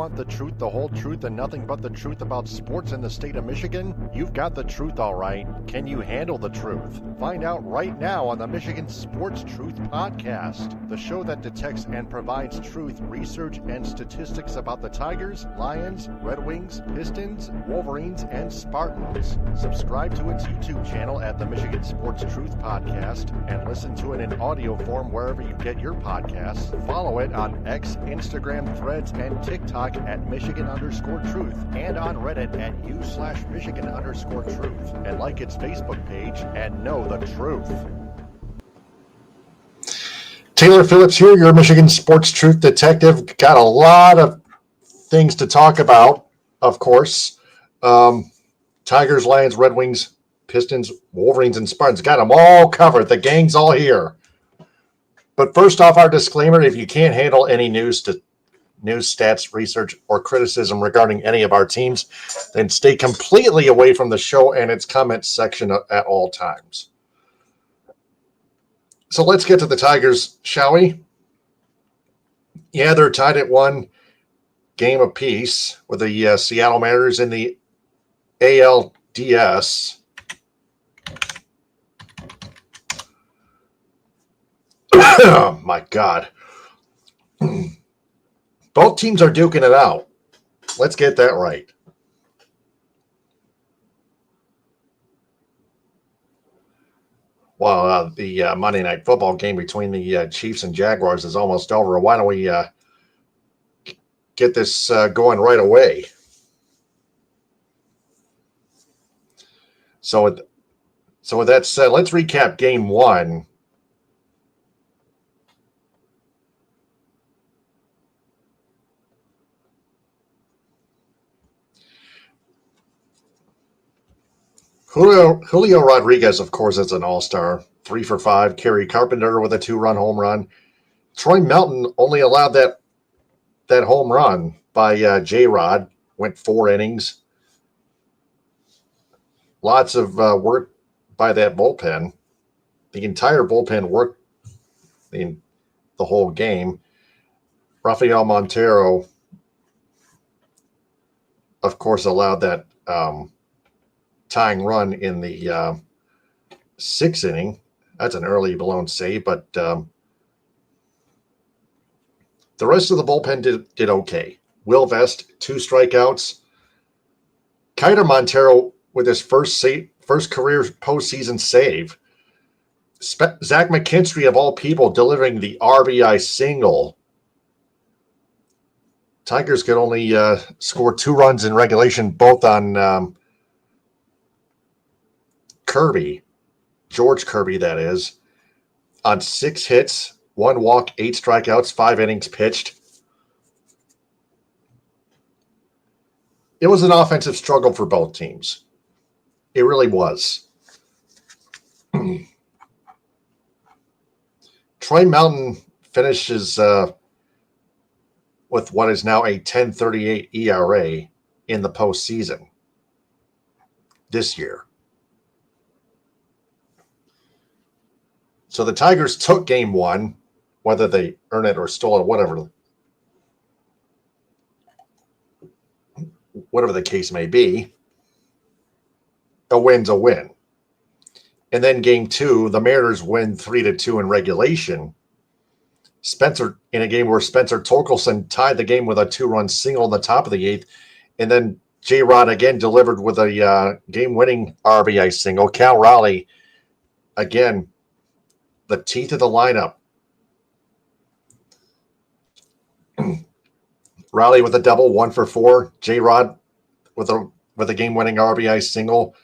want the truth, the whole truth, and nothing but the truth about sports in the state of Michigan? You've got the truth, all right. Can you handle the truth? Find out right now on the Michigan Sports Truth Podcast, the show that detects and provides truth, research, and statistics about the Tigers, Lions, Red Wings, Pistons, Wolverines, and Spartans. Subscribe to its YouTube channel at the Michigan Sports Truth Podcast and listen to it in audio form wherever you get your podcasts. Follow it on X, Instagram, Threads, and TikTok at Michigan_Truth and on Reddit at u/Michigan_Truth, and like its Facebook page and know the truth. Taylor Phillips here, your Michigan Sports Truth Detective. Got a lot of things to talk about, of course. Tigers, Lions, Red Wings, Pistons, Wolverines, and Spartans. Got them all covered. The gang's all here. But first off, our disclaimer: if you can't handle any news, stats, research, or criticism regarding any of our teams, then stay completely away from the show and its comment section at all times. So let's get to the Tigers, shall we? Yeah, they're tied at 1 game apiece with the Seattle Mariners in the ALDS. Oh, my God. Both teams are duking it out. Let's get that right. Well, the Monday Night Football game between the Chiefs and Jaguars is almost over. Why don't we get this going right away? So with that said, let's recap Game 1. Julio Rodriguez, of course, is an all-star. 3 for 5. Kerry Carpenter with a 2-run home run. Troy Melton only allowed that home run by J-Rod. Went 4 innings. Lots of work by that bullpen. The entire bullpen worked the whole game. Rafael Montero, of course, allowed that tying run in the 6th inning. That's an early blown save, but the rest of the bullpen did okay. Will Vest, 2 strikeouts. Kiter Montero with his first career postseason save. Zach McKinstry, of all people, delivering the RBI single. Tigers could only score 2 runs in regulation, both on Kirby, George Kirby, that is, on 6 hits, 1 walk, 8 strikeouts, 5 innings pitched. It was an offensive struggle for both teams. It really was. Troy Melton finishes with what is now a 10.38 ERA in the postseason this year. So the Tigers took Game 1, whether they earned it or stole it, whatever the case may be. A win's a win. And then Game 2, the Mariners win 3-2 in regulation. In a game where Spencer Torkelson tied the game with a 2-run single in the top of the 8th, and then J-Rod again delivered with a game-winning RBI single. Cal Raleigh, again, the teeth of the lineup. Raleigh with a double, 1 for 4. J-Rod with a game-winning RBI single.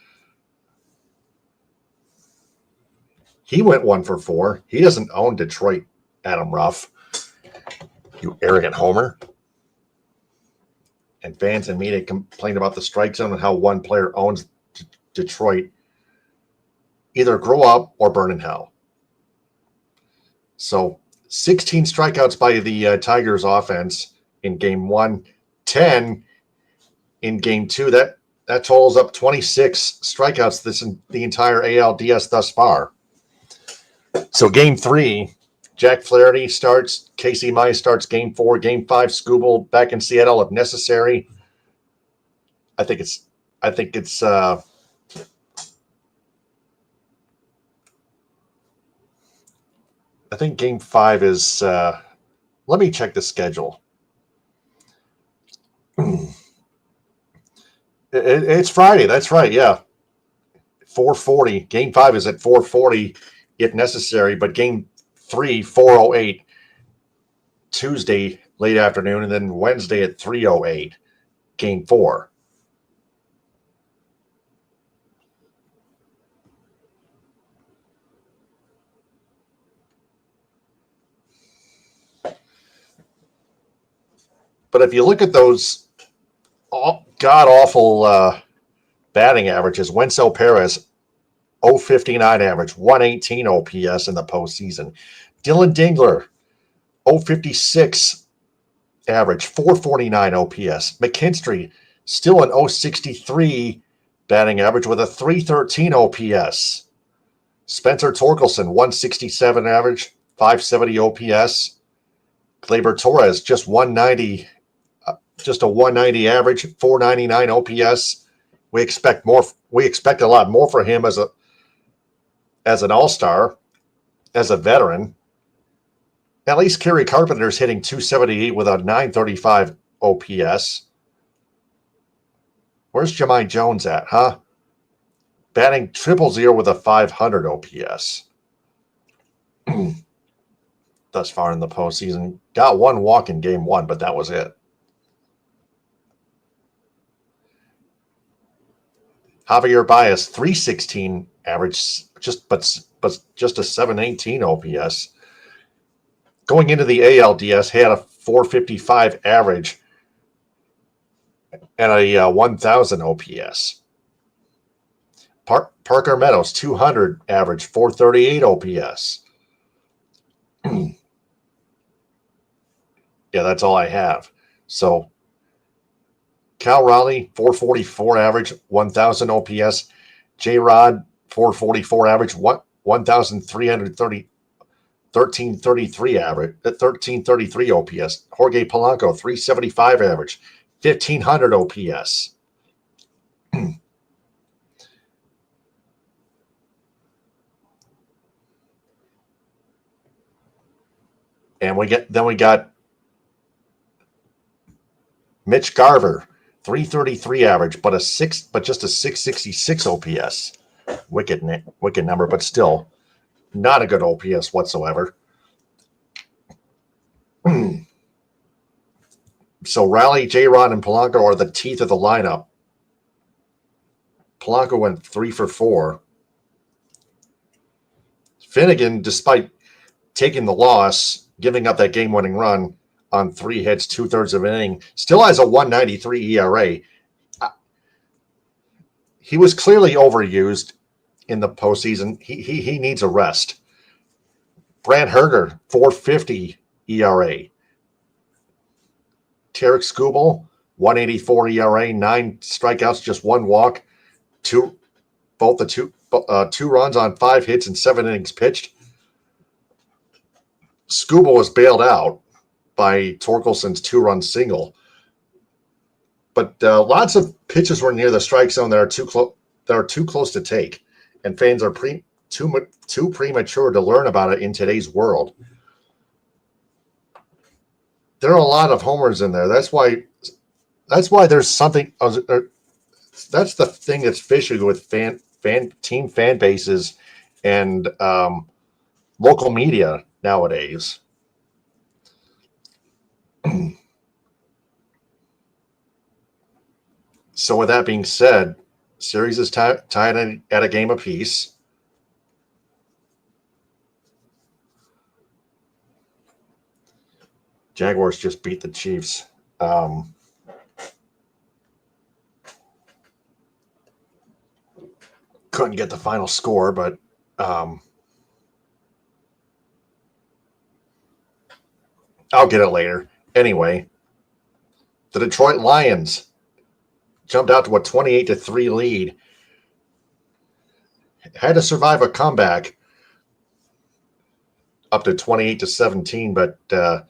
He went 1 for 4. He doesn't own Detroit, Adam Ruff. You arrogant homer. And fans and media complain about the strike zone and how one player owns Detroit. Either grow up or burn in hell. So 16 strikeouts by the Tigers offense in Game 1, 10 in Game 2. That totals up 26 strikeouts the entire ALDS thus far. So Game 3, Jack Flaherty starts. Casey Mize starts game 4. Game 5, Scooble back in Seattle if necessary. I think game 5 is let me check the schedule. It's Friday. That's right. Yeah. 4:40. Game 5 is at 4:40 if necessary, but game 3, 4:08. Tuesday, late afternoon, and then Wednesday at 3:08. Game 4. But if you look at those god-awful batting averages, Wenzel Perez, 059 average, 118 OPS in the postseason. Dylan Dingler, 056 average, 449 OPS. McKinstry, still an 063 batting average with a 313 OPS. Spencer Torkelson, 167 average, 570 OPS. Gleyber Torres, just 190, just a 190 average, 499 OPS. We expect more. We expect a lot more for him as an all-star, as a veteran. At least Kerry Carpenter's hitting 278 with a 935 OPS. Where's Jahmai Jones at, huh? Batting 000 with a 500 OPS. Thus far in the postseason. Got one walk in game 1, but that was it. Javier Baez, 316 average, just a 718 OPS. Going into the ALDS, had a 455 average and a 1,000 OPS. Parker Meadows, 200 average, 438 OPS. Yeah, that's all I have. So Cal Raleigh, 444 average, 1,000 OPS. J-Rod, 444 average, 1,330, 1333 average, 1333 OPS. Jorge Polanco, 375 average, 1,500 OPS. And we got Mitch Garver, 333 average, but just a 666 OPS. Wicked number, but still not a good OPS whatsoever. So Raleigh, J-Rod, and Polanco are the teeth of the lineup. Polanco went 3 for 4. Finnegan, despite taking the loss, giving up that game-winning run on 3 hits, 2/3 of an inning, still has a 1.93 ERA. He was clearly overused in the postseason. He needs a rest. Brant Herger, 4.50 ERA. Tarek Skubal, 1.84 ERA, 9 strikeouts, just 1 walk, two runs on 5 hits and 7 innings pitched. Skubal was bailed out by Torkelson's 2-run single, but lots of pitches were near the strike zone that are too close to take, and fans are too premature to learn about it in today's world. There are a lot of homers in there. That's why there's something. That's the thing that's fishy with team fan bases and local media nowadays. So with that being said, series is tied at a game apiece. Jaguars just beat the Chiefs. Couldn't get the final score, but I'll get it later. Anyway, the Detroit Lions jumped out to a 28-3 lead. Had to survive a comeback up to 28-17, but that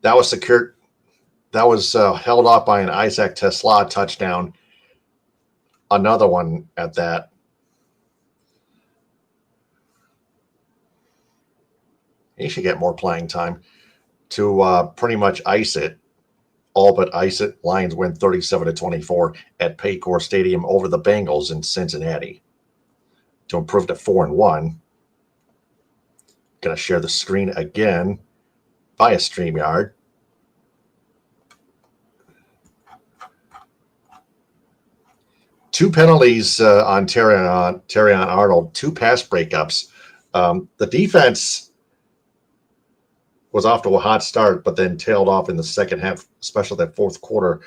was secured. That was held off by an Isaac Tesla touchdown. Another one at that. He should get more playing time to pretty much ice it. All but ice it. Lions win 37-24 at Paycor Stadium over the Bengals in Cincinnati to improve to 4-1. Going to share the screen again via StreamYard. Two penalties on Terrion Arnold, 2 pass breakups. The defense was off to a hot start, but then tailed off in the second half, especially that fourth quarter.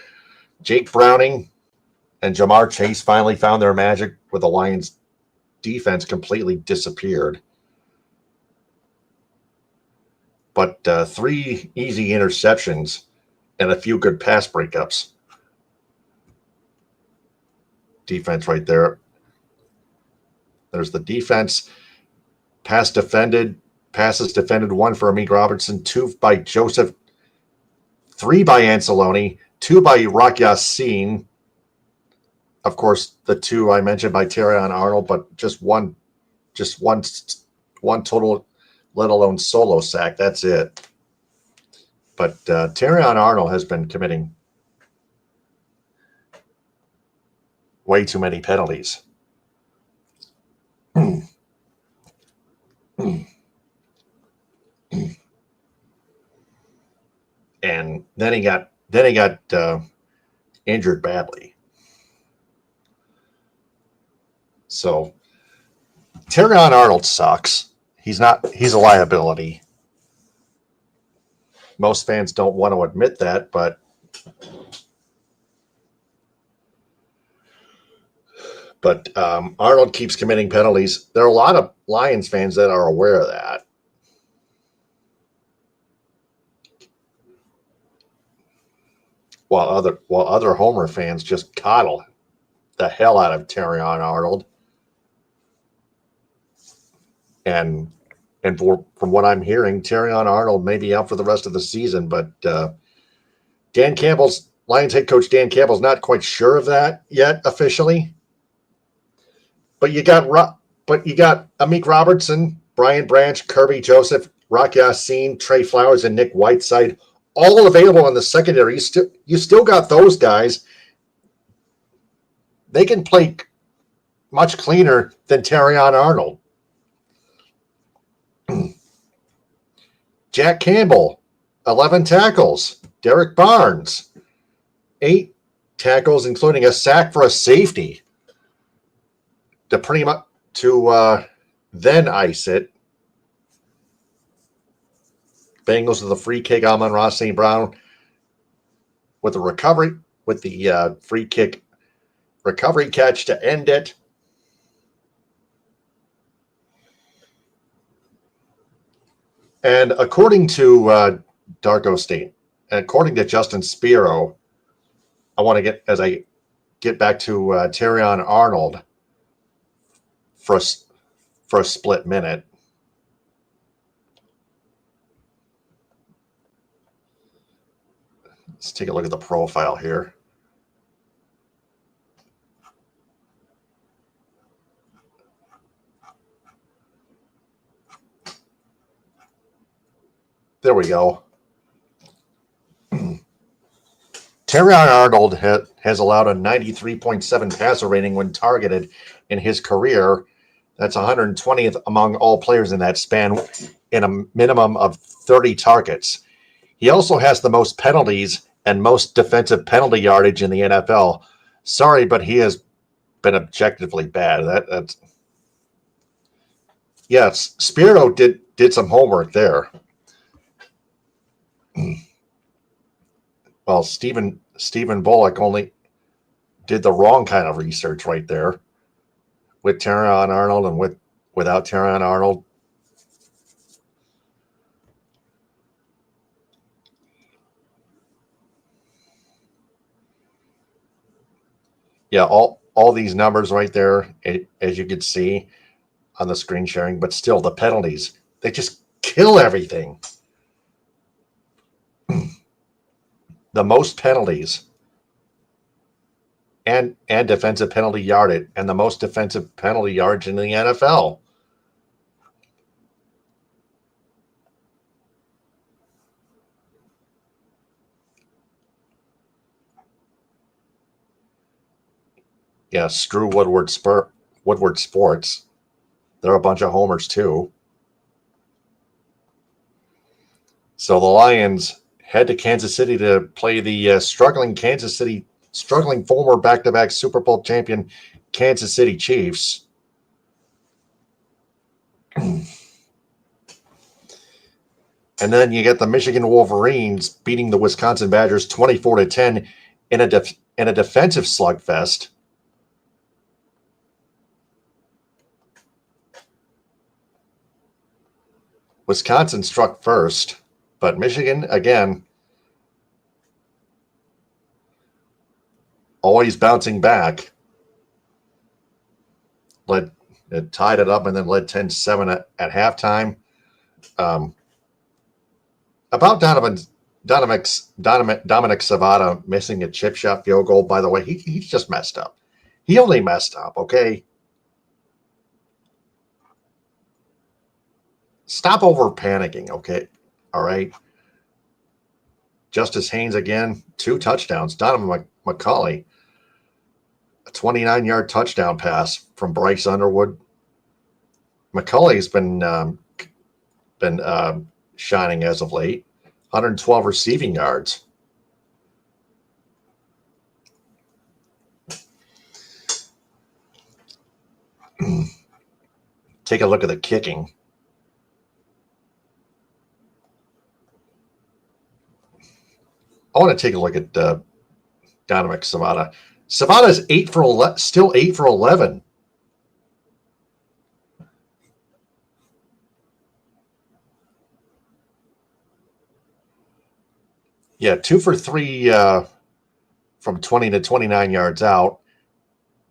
Jake Browning and Jamar Chase finally found their magic where the Lions defense completely disappeared. But 3 easy interceptions and a few good pass breakups. Defense right there. There's the defense. Passes defended, 1 for Amik Robertson, 2 by Joseph, 3 by Anceloni, 2 by Rock Yassin. Of course, the 2 I mentioned by Terrion Arnold, but just one total, let alone solo sack. That's it. But Terrion Arnold has been committing way too many penalties. And then he got injured badly. So Terrion Arnold sucks. He's a liability. Most fans don't want to admit that, but Arnold keeps committing penalties. There are a lot of Lions fans that are aware of that. While other Homer fans just coddle the hell out of Terrion Arnold. And from what I'm hearing, Terrion Arnold may be out for the rest of the season, but Lions head coach Dan Campbell's not quite sure of that yet officially. But you got Amik Robertson, Brian Branch, Kirby Joseph, Rock Yassin, Trey Flowers, and Nick Whiteside, all available in the secondary. You still got those guys. They can play much cleaner than Terrion Arnold. Jack Campbell, 11 tackles. Derek Barnes, 8 tackles, including a sack for a safety. To then ice it. Bengals with the free kick. Amon-Ra St. Brown with the free kick recovery catch to end it. And according to Darko State, and according to Justin Spiro, I want to get back to Terrion Arnold for a split minute. Let's take a look at the profile here. There we go. Terrion Arnold has allowed a 93.7 passer rating when targeted in his career. That's 120th among all players in that span in a minimum of 30 targets. He also has the most penalties and most defensive penalty yardage in the NFL. Sorry, but he has been objectively bad. Yes, Spiro did some homework there. Well, Stephen Bullock only did the wrong kind of research right there with Terrion Arnold and without Terrion Arnold. Yeah, all these numbers right there, as you can see, on the screen sharing, but still the penalties, they just kill everything. The most penalties and defensive penalty yardage, and the most defensive penalty yards in the NFL. Yeah, screw Woodward Sports. They're a bunch of homers too. So the Lions head to Kansas City to play the struggling former back-to-back Super Bowl champion Kansas City Chiefs. And then you get the Michigan Wolverines beating the Wisconsin Badgers 24-10 in a defensive slugfest. Wisconsin struck first, but Michigan, again, always bouncing back. It tied it up and then led 10-7 at halftime. About Dominic Savada missing a chip shot field goal, by the way, he just messed up. He only messed up, okay? Stop over panicking, okay? All right. Justice Haynes again, 2 touchdowns. Donovan McCauley, a 29-yard touchdown pass from Bryce Underwood. McCauley's been shining as of late. 112 receiving yards. Take a look at the kicking. I want to take a look at Dominic Savada. Savada's 8 for 11, still 8 for 11. Yeah, 2 for 3 from 20 to 29 yards out.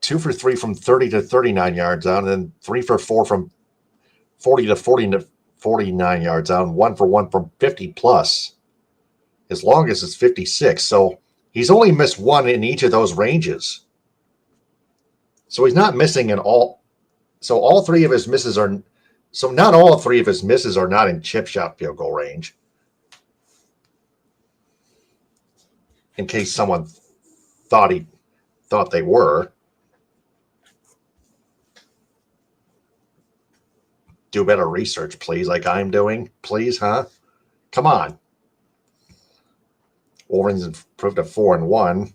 2 for 3 from 30 to 39 yards out, and then 3 for 4 from 40 to 49 yards out, and 1 for 1 from 50 plus. His longest is 56. So he's only missed 1 in each of those ranges. So he's not missing in all. So all 3 of his misses are. So not all 3 of his misses are not in chip shot field goal range. In case someone thought they were. Do better research, please, like I'm doing. Please, huh? Come on. Wolverines improved to 4-1.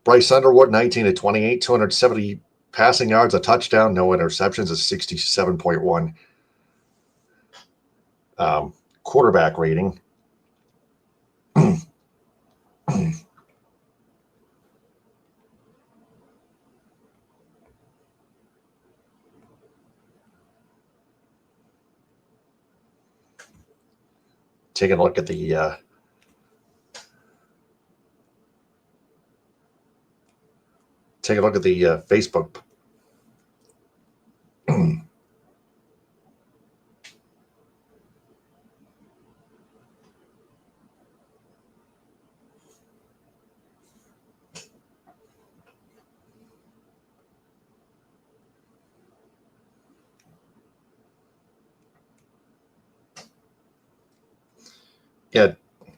Bryce Underwood, 19 to 28, 270 passing yards, a touchdown, no interceptions, a 67.1 quarterback rating. Take a look at the Facebook.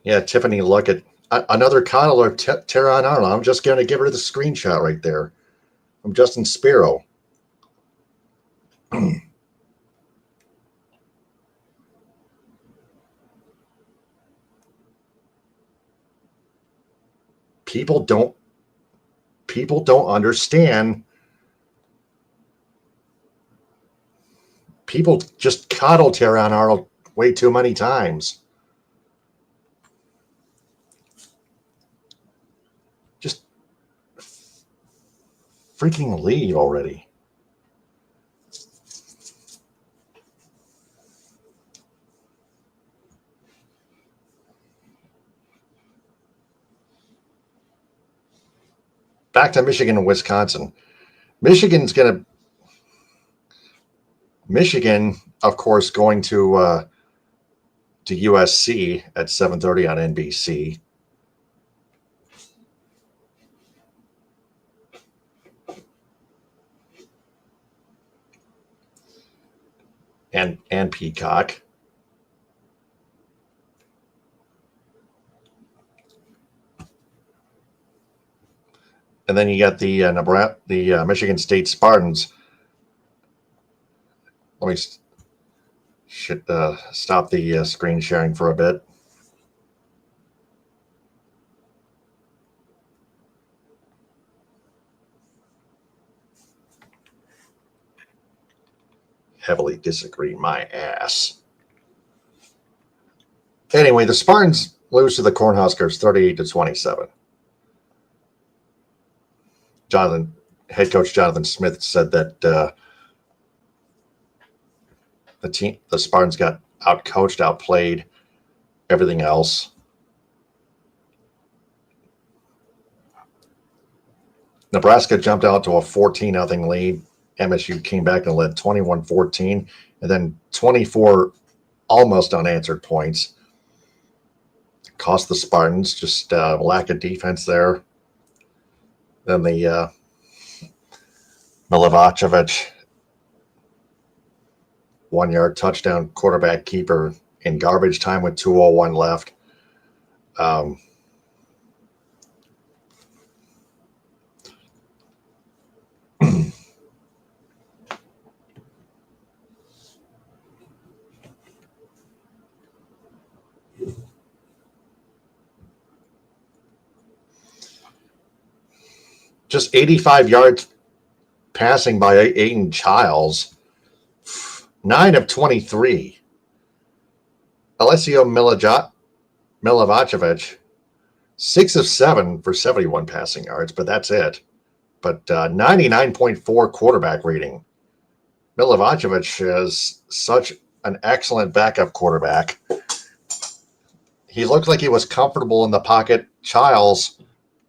Yeah, Tiffany, look at another coddler, Teron Arnold. I'm just going to give her the screenshot right there from Justin Spiro. People don't understand. People just coddle Teron Arnold way too many times. Just freaking leave already. Back to Michigan and Wisconsin. Michigan's going to Michigan, of course, going to USC at 7:30 on NBC. And Peacock. And then you got the Michigan State Spartans. Let me stop the screen sharing for a bit. Heavily disagree my ass. Anyway, the Spartans lose to the Cornhuskers 38-27. Head coach Jonathan Smith said that the Spartans got out-coached, outplayed, everything else. Nebraska jumped out to a 14-0 lead. MSU came back and led 21-14, and then 24 almost unanswered points. Cost the Spartans, just lack of defense there. Then the Milivojevic 1-yard touchdown quarterback keeper in garbage time with 2:01 left. Just 85 yards passing by Aiden Childs. 9 of 23. Alessio Milivojevic, 6 of 7 for 71 passing yards, but that's it. But 99.4 quarterback rating. Milivojevic is such an excellent backup quarterback. He looked like he was comfortable in the pocket. Childs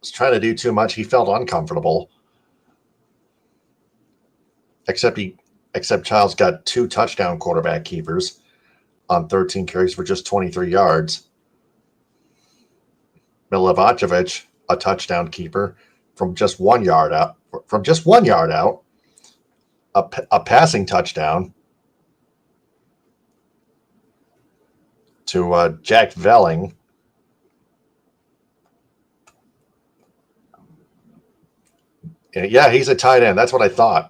was trying to do too much. He felt uncomfortable. Except Childs got 2 touchdown quarterback keepers on 13 carries for just 23 yards. Milivojevic, a touchdown keeper from just 1 yard out. A passing touchdown to Jack Velling. Yeah, he's a tight end. That's what I thought.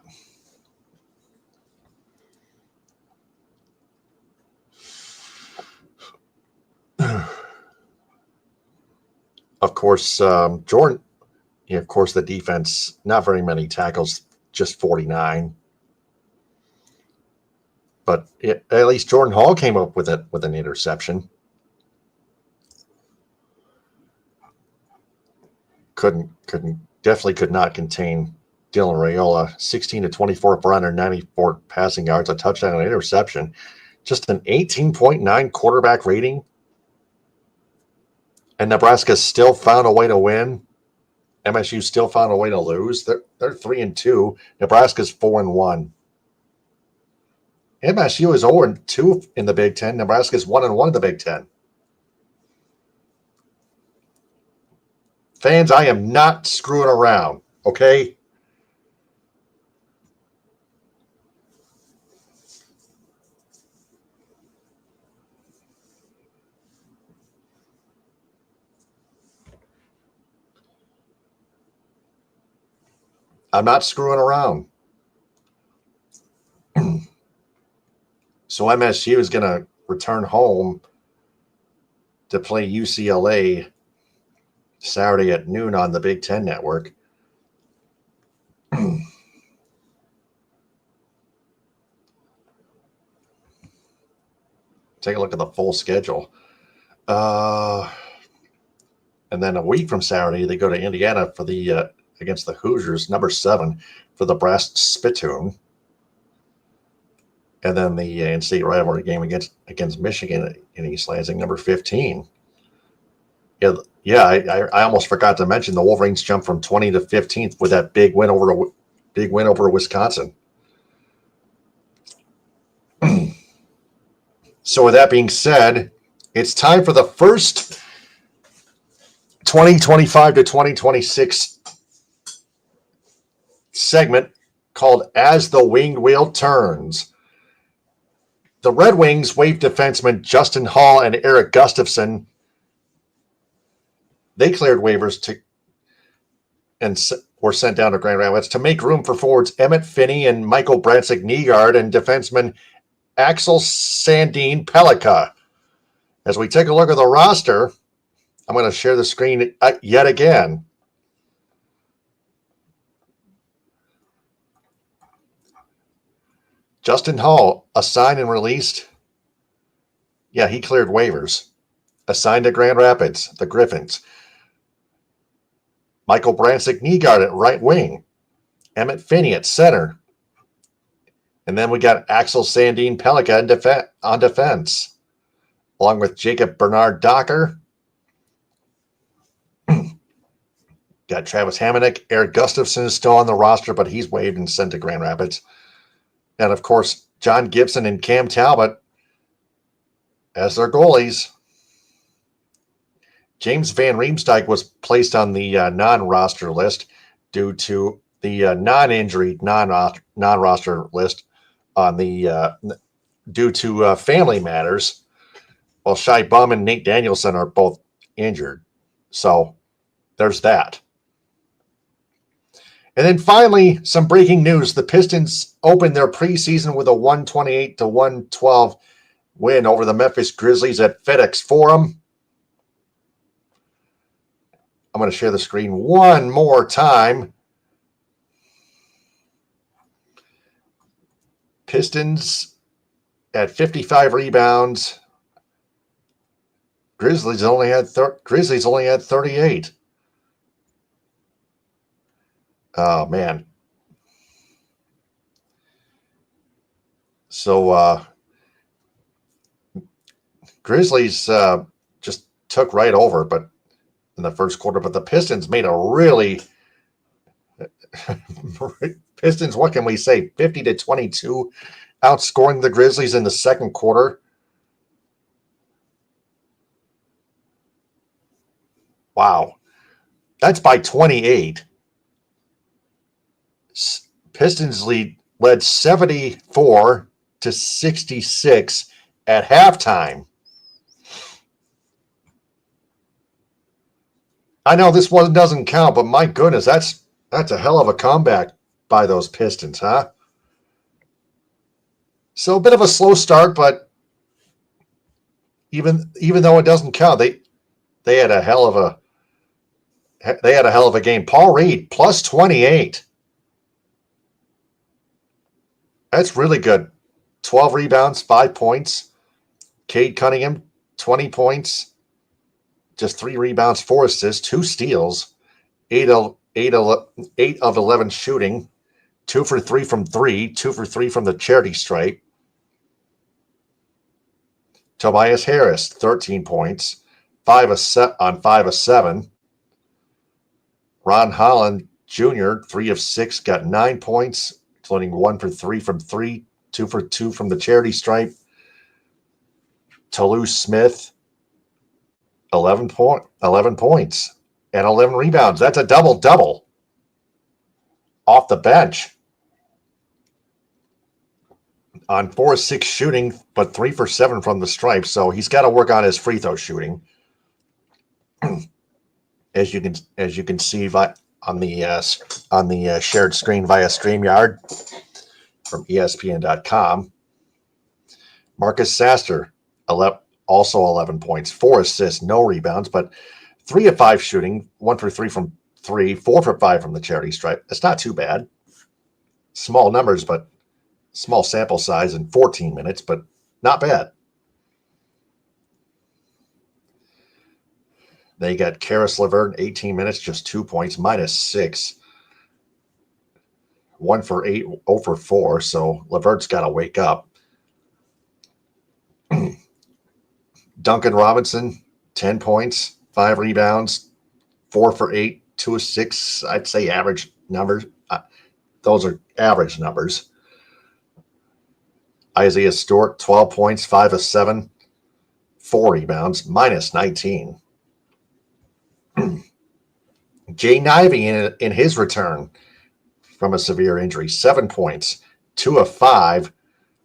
Of course, Jordan. Yeah, of course, the defense, not very many tackles, just 49. But at least Jordan Hall came up with an interception. Definitely could not contain Dylan Raiola. 16 to 24 for 194 passing yards, a touchdown and interception. Just an 18.9 quarterback rating. And Nebraska still found a way to win. MSU still found a way to lose. They're 3-2. Nebraska's 4-1. MSU is 0-2 in the Big Ten. Nebraska's 1-1 in the Big Ten. Fans, I am not screwing around, okay? I'm not screwing around. So MSU is going to return home to play UCLA Saturday at noon on the Big Ten Network. Take a look at the full schedule. And then a week from Saturday, they go to Indiana for the against the Hoosiers, number 7, for the Brass Spittoon. And then the in-state rivalry game against Michigan in East Lansing, number 15. I almost forgot to mention the Wolverines jumped from 20 to 15th with that big win over Wisconsin. So with that being said, it's time for the first 2025 to 2026 segment called As the Winged Wheel Turns. The Red Wings waived defensemen Justin Hall and Eric Gustafson. They cleared waivers and were sent down to Grand Rapids to make room for forwards Emmett Finney and Michael Brancic-Nygaard and defenseman Axel Sandin Pellikka. As we take a look at the roster, I'm going to share the screen yet again. Justin Hall, assigned and released. Yeah, he cleared waivers. Assigned to Grand Rapids, the Griffins. Michael Brancic-Nygaard at right wing. Emmett Finney at center. And then we got Axel Sandin Pellikka on defense, along with Jacob Bernard Docker. Got Travis Hamonic. Eric Gustafson is still on the roster, but he's waived and sent to Grand Rapids. And, of course, John Gibson and Cam Talbot as their goalies. James Van Riemsdyk was placed on the non-roster list due to the non-injury, non-roster list on the due to family matters, while Shai Bum and Nate Danielson are both injured. So there's that. And then finally, some breaking news. The Pistons opened their preseason with a 128-112 win over the Memphis Grizzlies at FedEx Forum. I'm going to share the screen one more time. Pistons at 55 rebounds. Grizzlies only had 38. Oh, man. So, Grizzlies just took right over, but in the first quarter. But the Pistons made a really Pistons. What can we say? 50-22, outscoring the Grizzlies in the second quarter. Wow, that's by 28. Pistons led 74-66 at halftime. I know this one doesn't count, but my goodness, that's a hell of a comeback by those Pistons, huh? So a bit of a slow start, but even though it doesn't count, they had a hell of a game. Paul Reed plus 28. That's really good. 12 rebounds, 5 points. Cade Cunningham, 20 points. Just 3 rebounds, 4 assists, 2 steals, 8 of 11 shooting, 2 for 3 from 3, 2 for 3 from the charity stripe. Tobias Harris, 13 points, 5 of 7. Ron Holland Jr., 3 of 6, got 9 points, including 1 for 3 from 3, 2 for 2 from the charity stripe. Toulouse Smith, 11 points and 11 rebounds. That's a double-double off the bench on 4 of 6 shooting, but 3 for 7 from the stripe. So he's got to work on his free throw shooting, as you can see on the shared screen via StreamYard from ESPN.com. Marcus Saster, also 11 points, 4 assists, no rebounds, but 3 of 5 shooting, 1 for 3 from 3, 4 for 5 from the charity stripe. It's not too bad. Small numbers, but small sample size in 14 minutes, but not bad. They got Karis LeVert, 18 minutes, just 2 points, -6. 1 for 8, 0 for 4, so LeVert's got to wake up. Duncan Robinson, 10 points, 5 rebounds, 4 for 8, 2 of 6. I'd say average numbers. Those are average numbers. Isaiah Stewart, 12 points, 5 of 7, 4 rebounds, minus 19. Jay Nivey in his return from a severe injury, 7 points, 2 of 5,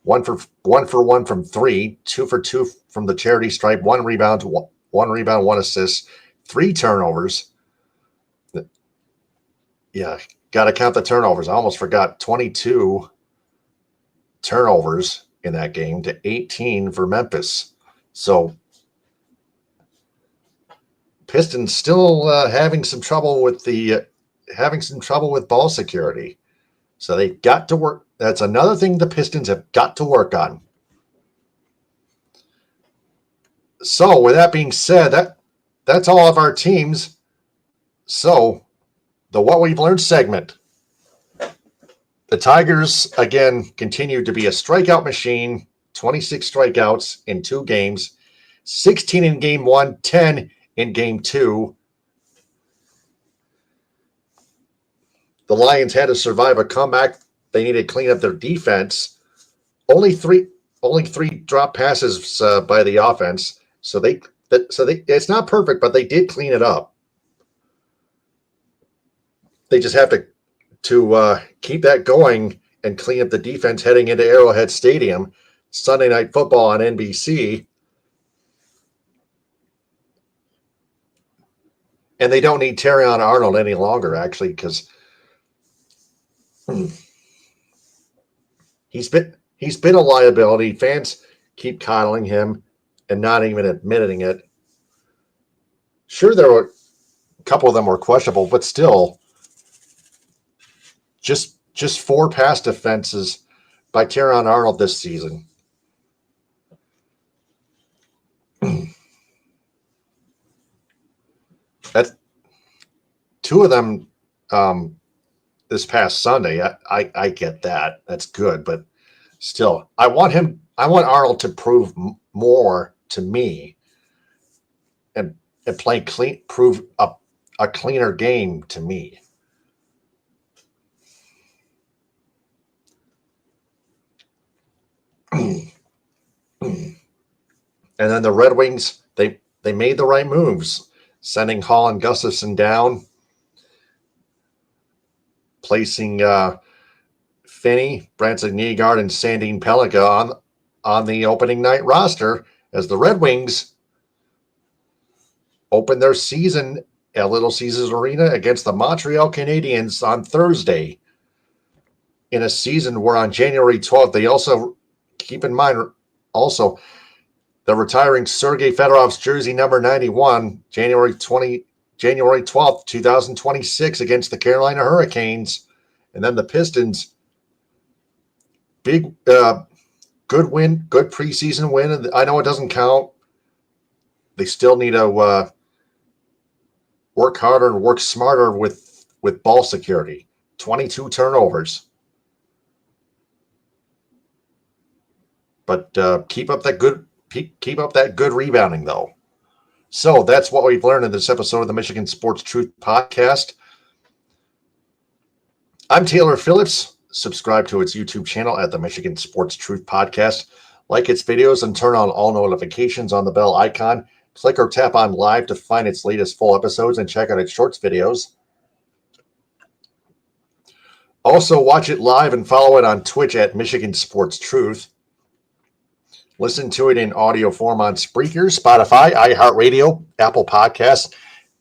1 for 1 from 3, 2 for 2 from the charity stripe, 1 rebound, 1 assist, 3 turnovers. Yeah, got to count the turnovers. I almost forgot 22 turnovers in that game to 18 for Memphis. So Pistons still having some trouble with ball security. So they got to work. That's another thing the Pistons have got to work on. So with that being said, that's all of our teams. So the What We've Learned segment. The Tigers, again, continue to be a strikeout machine, 26 strikeouts in 2 games, 16 in game 1, 10 in game 2. The Lions had to survive a comeback. They needed to clean up their defense. Only three drop passes by the offense. So it's not perfect, but they did clean it up. They just have to keep that going and clean up the defense heading into Arrowhead Stadium, Sunday Night Football on NBC. And they don't need Terrion Arnold any longer, actually, because he's been a liability. Fans keep coddling him and not even admitting it. Sure, there were a couple of them were questionable, but still, just 4 pass defenses by Terrion Arnold this season. That's 2 of them this past Sunday. I get that. That's good, but still, I want Arnold to prove more to me and play clean, prove a cleaner game to me. And then the Red Wings, they made the right moves, sending Hall and Gustafson down, placing Finney, Branson Nygaard, and Sandine Pellica on the opening night roster as the Red Wings open their season at Little Caesars Arena against the Montreal Canadiens on Thursday. In a season where on January 12th, they also, keep in mind, also, they're retiring Sergei Fedorov's jersey number 91, January 12th, 2026 against the Carolina Hurricanes. And then the Pistons, big, good win, good preseason win. I know it doesn't count. They still need to work harder and work smarter with ball security. 22 turnovers. But keep up that good rebounding, though. So that's what we've learned in this episode of the Michigan Sports Truth Podcast. I'm Taylor Phillips. Subscribe to its YouTube channel at the Michigan Sports Truth Podcast. Like its videos and turn on all notifications on the bell icon. Click or tap on live to find its latest full episodes and check out its shorts videos. Also, watch it live and follow it on Twitch at Michigan Sports Truth. Listen to it in audio form on Spreaker, Spotify, iHeartRadio, Apple Podcasts,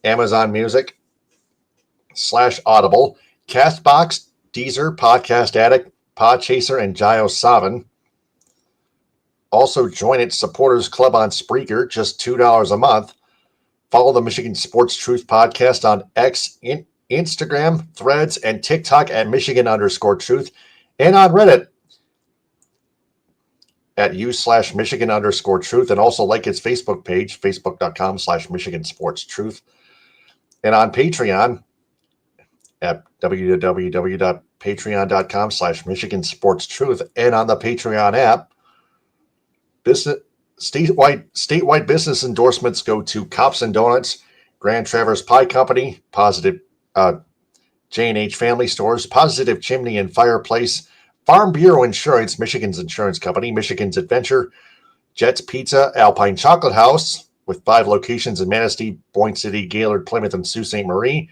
Amazon Music /Audible, Castbox, Deezer, Podcast Addict, Podchaser, and JioSaavn. Also, join its supporters club on Spreaker, just $2 a month. Follow the Michigan Sports Truth Podcast on X, Instagram, Threads, and TikTok at Michigan_Truth, and on Reddit at u/Michigan_Truth, and also like its Facebook page, facebook.com/Michigan Sports Truth, and on Patreon at www.patreon.com/Michigan Sports Truth, and on the Patreon app. Statewide business endorsements go to Cops and Donuts, Grand Traverse Pie Company, Positive J&H Family Stores, Positive Chimney and Fireplace, Farm Bureau Insurance, Michigan's insurance company, Michigan's Adventure, Jets Pizza, Alpine Chocolate House, with 5 locations in Manistee, Boyne City, Gaylord, Plymouth, and Sault Ste. Marie.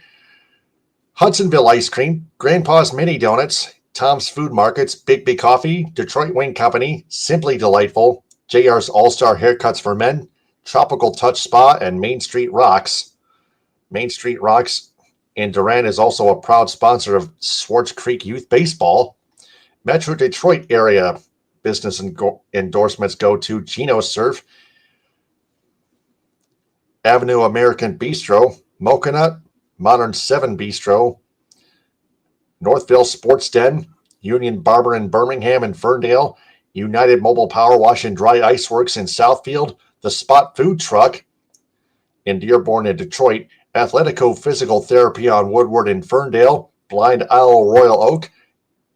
Hudsonville Ice Cream, Grandpa's Mini Donuts, Tom's Food Markets, Big Coffee, Detroit Wing Company, Simply Delightful, JR's All-Star Haircuts for Men, Tropical Touch Spa, and Main Street Rocks. Main Street Rocks in Durant is also a proud sponsor of Swartz Creek Youth Baseball. Metro Detroit area business endorsements go to Gino Surf, Avenue American Bistro, Moconut, Modern 7 Bistro, Northville Sports Den, Union Barber in Birmingham and Ferndale, United Mobile Power Wash and Dry Ice Works in Southfield, The Spot Food Truck in Dearborn and Detroit, Athletico Physical Therapy on Woodward in Ferndale, Blind Owl Royal Oak,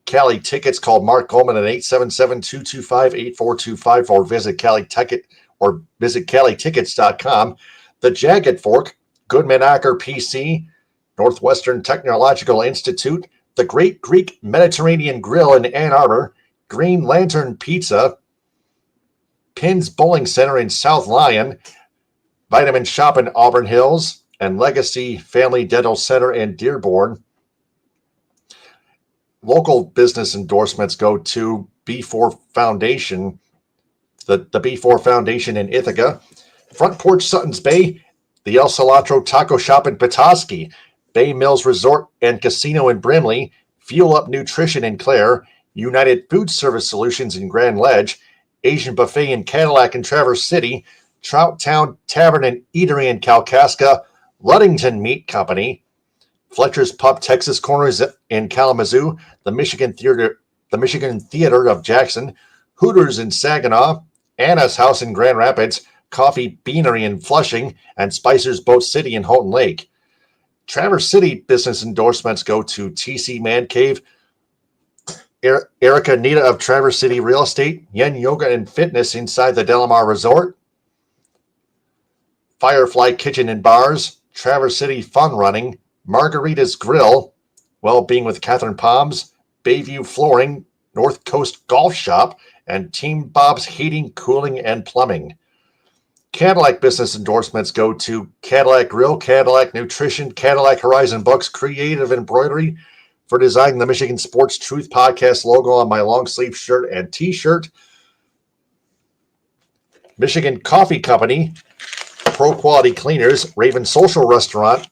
Cali Tickets, called Mark Goldman at 877-225-8425 or visit CaliTickets.com. The Jagged Fork, Goodman Acker PC, Northwestern Technological Institute, the Great Greek Mediterranean Grill in Ann Arbor, Green Lantern Pizza, Pins Bowling Center in South Lyon, Vitamin Shop in Auburn Hills, and Legacy Family Dental Center in Dearborn. Local business endorsements go to B4 Foundation, the B4 Foundation in Ithaca, Front Porch Suttons Bay, the El Cilantro Taco Shop in Petoskey, Bay Mills Resort and Casino in Brimley, Fuel Up Nutrition in Clare, United Food Service Solutions in Grand Ledge, Asian Buffet in Cadillac and Traverse City, Trout Town Tavern and Eatery in Kalkaska, Ludington Meat Company, Fletcher's Pub Texas Corners in Kalamazoo, the Michigan Theater of Jackson, Hooters in Saginaw, Anna's House in Grand Rapids, Coffee Beanery in Flushing, and Spicer's Boat City in Houghton Lake. Traverse City business endorsements go to TC Man Cave, Erica Nita of Traverse City Real Estate, Yen Yoga and Fitness inside the Delamar Resort, Firefly Kitchen and Bars, Traverse City Fun Running, Margarita's Grill, Wellbeing with Catherine Palms, Bayview Flooring, North Coast Golf Shop, and Team Bob's Heating, Cooling, and Plumbing. Cadillac business endorsements go to Cadillac Grill, Cadillac Nutrition, Cadillac Horizon Books, Creative Embroidery for designing the Michigan Sports Truth Podcast logo on my long sleeve shirt and t-shirt. Michigan Coffee Company, Pro Quality Cleaners, Raven Social Restaurant,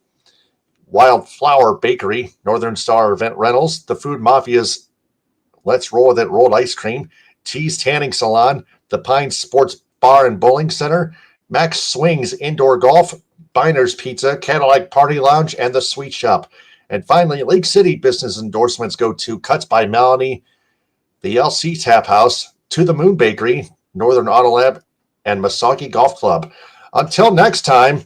Wildflower Bakery, Northern Star Event Rentals, The Food Mafia's Let's Roll With It Rolled Ice Cream, Tees Tanning Salon, The Pine Sports Bar and Bowling Center, Max Swings Indoor Golf, Biner's Pizza, Cadillac Party Lounge, and The Sweet Shop. And finally, Lake City business endorsements go to Cuts by Melanie, the LC Tap House, To the Moon Bakery, Northern Auto Lab, and Misaki Golf Club. Until next time,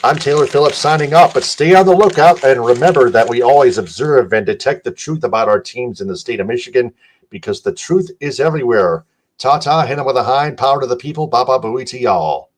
I'm Taylor Phillips signing off, but stay on the lookout and remember that we always observe and detect the truth about our teams in the state of Michigan because the truth is everywhere. Ta-ta, hit 'em with a hind, power to the people, baba booey to y'all.